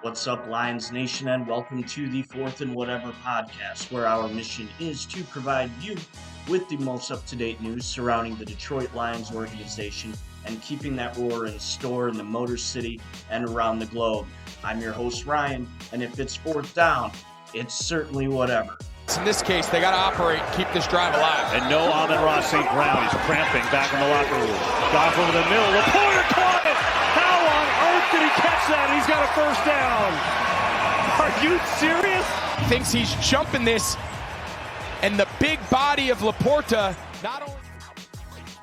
What's up, Lions Nation, and welcome to the Fourth and Whatever podcast, where our mission is to provide you with the most up-to-date news surrounding the Detroit Lions organization and keeping that roar in store in the Motor City and around the globe. I'm your host, Ryan, and if it's fourth down, it's certainly whatever. In this case, they got to operate and keep this drive alive. And no Amon-Ra St. Brown. He's cramping back in the locker room. Goff over the middle. Laporta caught it. How on earth did he catch that? He's got a first down. Are you serious? Thinks he's jumping this, and the big body of Laporta not only.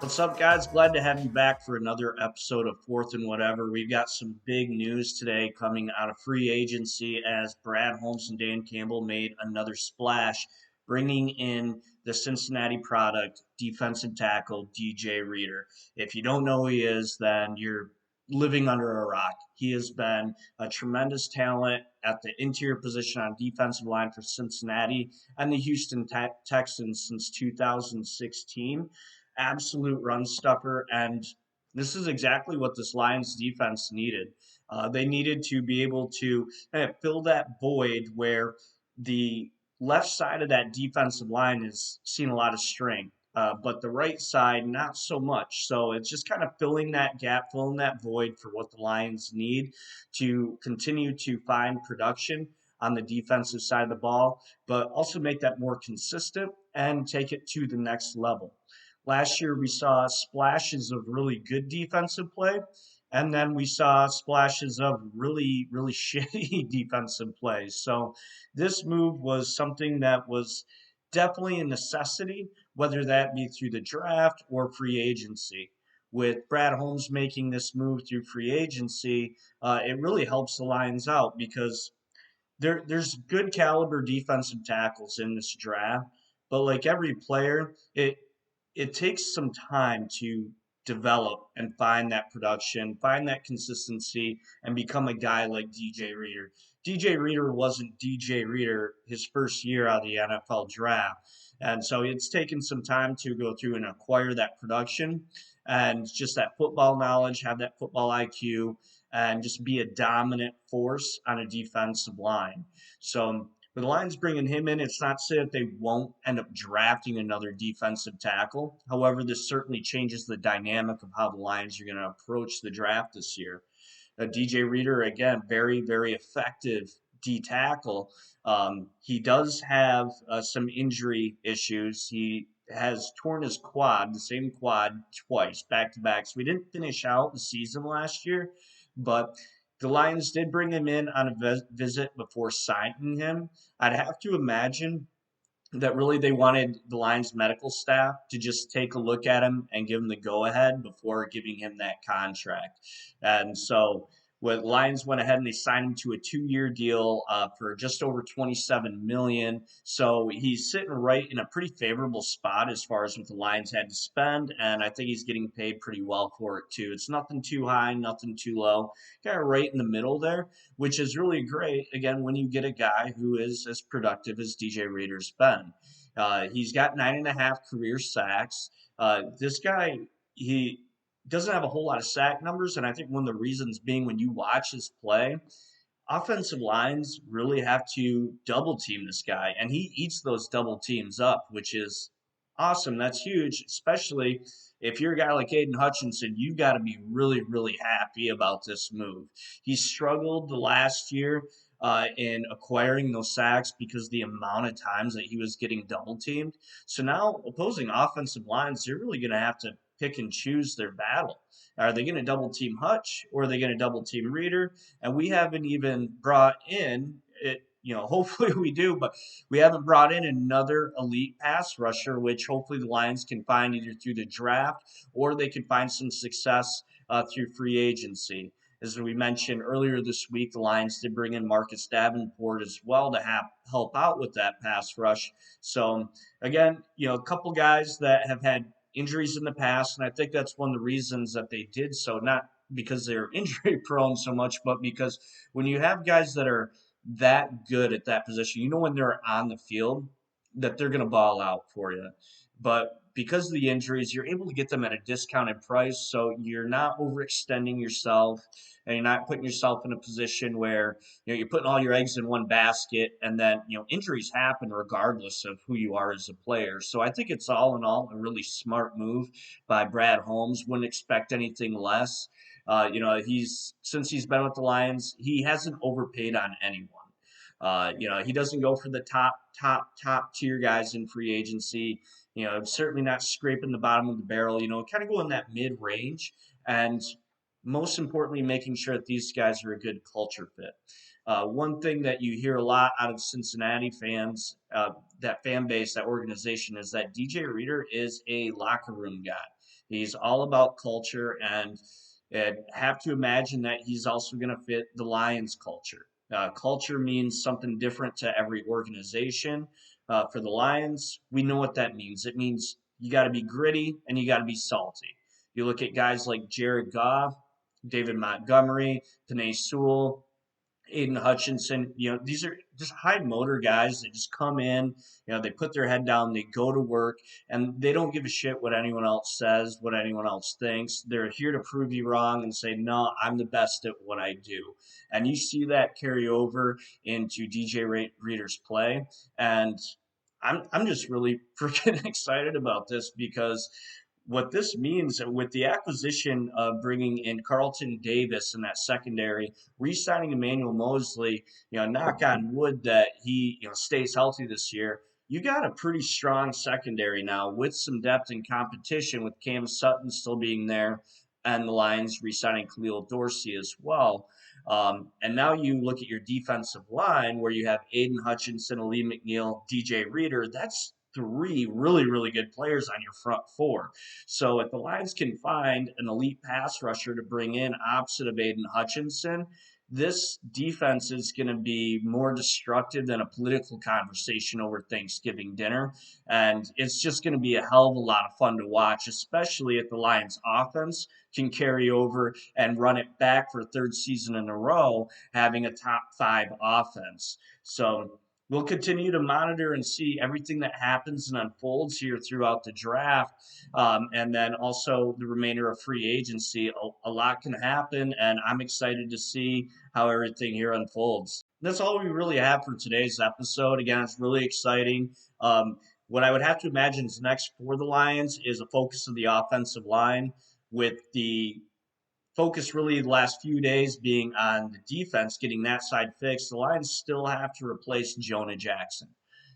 What's up, guys? Glad to have you back for another episode of Fourth and Whatever. We've got some big news today coming out of free agency as Brad Holmes and Dan Campbell made another splash, bringing in the Cincinnati product, defensive tackle DJ Reader. If you don't know who he is, then you're living under a rock. He has been a tremendous talent at the interior position on defensive line for Cincinnati and the Houston Texans since 2016. Absolute run stuffer, and this is exactly what this Lions defense needed. They needed to be able to fill that void where the left side of that defensive line has seen a lot of strength, but the right side not so much. So it's just kind of filling that gap, filling that void for what the Lions need to continue to find production on the defensive side of the ball, but also make that more consistent and take it to the next level. Last year, we saw splashes of really good defensive play, and then we saw splashes of really, really shitty defensive plays. So this move was something that was definitely a necessity, whether that be through the draft or free agency. With Brad Holmes making this move through free agency, it really helps the Lions out because there's good caliber defensive tackles in this draft, but like every player, it takes some time to develop and find that production, find that consistency, and become a guy like DJ Reader. DJ Reader wasn't DJ Reader his first year out of the NFL draft. And so it's taken some time to go through and acquire that production and just that football knowledge, have that football IQ, and just be a dominant force on a defensive line. So with the Lions bringing him in, it's not to say that they won't end up drafting another defensive tackle. However, this certainly changes the dynamic of how the Lions are going to approach the draft this year. DJ Reader, again, very, very effective D tackle. He does have some injury issues. He has torn his quad, the same quad, twice, back to back. So we didn't finish out the season last year, but the Lions did bring him in on a visit before signing him. I'd have to imagine that really they wanted the Lions medical staff to just take a look at him and give him the go-ahead before giving him that contract. And so what Lions went ahead and they signed him to a 2-year deal for just over $27 million. So he's sitting right in a pretty favorable spot as far as what the Lions had to spend, and I think he's getting paid pretty well for it too. It's nothing too high, nothing too low, kind of right in the middle there, which is really great. Again, when you get a guy who is as productive as DJ Reader's been, he's got 9.5 career sacks. This guy, he doesn't have a whole lot of sack numbers, and I think one of the reasons being when you watch his play, offensive lines really have to double team this guy, and he eats those double teams up, which is awesome. That's huge, especially if you're a guy like Aiden Hutchinson. You've got to be really, really happy about this move. He struggled the last year in acquiring those sacks because the amount of times that he was getting double teamed. So now opposing offensive lines, they're really going to have to pick and choose their battle. Are they going to double team Hutch or are they going to double team Reader? And we haven't even brought in it. Hopefully we do, but we haven't brought in another elite pass rusher, which hopefully the Lions can find either through the draft or they can find some success through free agency. As we mentioned earlier this week, the Lions did bring in Marcus Davenport as well to help out with that pass rush. So again, a couple guys that have had injuries in the past, and I think that's one of the reasons that they did so, not because they're injury prone so much, but because when you have guys that are that good at that position, when they're on the field that they're going to ball out for you. But because of the injuries, you're able to get them at a discounted price, so you're not overextending yourself, and you're not putting yourself in a position where you're putting all your eggs in one basket, and then injuries happen regardless of who you are as a player. So I think it's all in all a really smart move by Brad Holmes. Wouldn't expect anything less. Since he's been with the Lions, he hasn't overpaid on anyone. He doesn't go for the top tier guys in free agency. Certainly not scraping the bottom of the barrel. Kind of go in that mid range, and most importantly, making sure that these guys are a good culture fit. One thing that you hear a lot out of Cincinnati fans, that fan base, that organization, is that DJ Reader is a locker room guy. He's all about culture, and have to imagine that he's also going to fit the Lions culture. Culture means something different to every organization. For the Lions, we know what that means. It means you got to be gritty and you got to be salty. You look at guys like Jared Goff, David Montgomery, Penei Sewell, Aiden Hutchinson. These are just high motor guys that just come in, they put their head down, they go to work, and they don't give a shit what anyone else says, what anyone else thinks. They're here to prove you wrong and say, no, I'm the best at what I do. And you see that carry over into DJ Reader's play. And I'm just really freaking excited about this, because what this means with the acquisition of bringing in Carlton Davis in that secondary, re-signing Emmanuel Mosley, knock on wood that he stays healthy this year, you got a pretty strong secondary now with some depth and competition, with Cam Sutton still being there and the Lions re-signing Khalil Dorsey as well. And now you look at your defensive line where you have Aiden Hutchinson, Ali McNeil, DJ Reader. That's 3 really, really good players on your front 4. So if the Lions can find an elite pass rusher to bring in opposite of Aiden Hutchinson, this defense is going to be more destructive than a political conversation over Thanksgiving dinner. And it's just going to be a hell of a lot of fun to watch, especially if the Lions offense can carry over and run it back for a 3rd season in a row, having a top 5 offense. So we'll continue to monitor and see everything that happens and unfolds here throughout the draft, and then also the remainder of free agency. A lot can happen, and I'm excited to see how everything here unfolds. That's all we really have for today's episode. Again, it's really exciting. What I would have to imagine is next for the Lions is a focus of the offensive line, with the focus really the last few days being on the defense, getting that side fixed. The Lions still have to replace Jonah Jackson.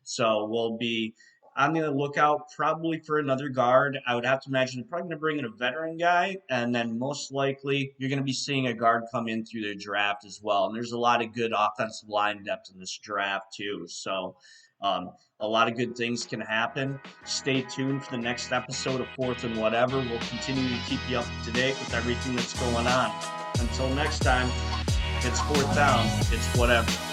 So we'll be on the lookout probably for another guard. I would have to imagine they're probably going to bring in a veteran guy, and then most likely you're going to be seeing a guard come in through the draft as well. And there's a lot of good offensive line depth in this draft too. So a lot of good things can happen. Stay tuned for the next episode of 4th and Whatever. We'll continue to keep you up to date with everything that's going on. Until next time, it's 4th down. It's whatever.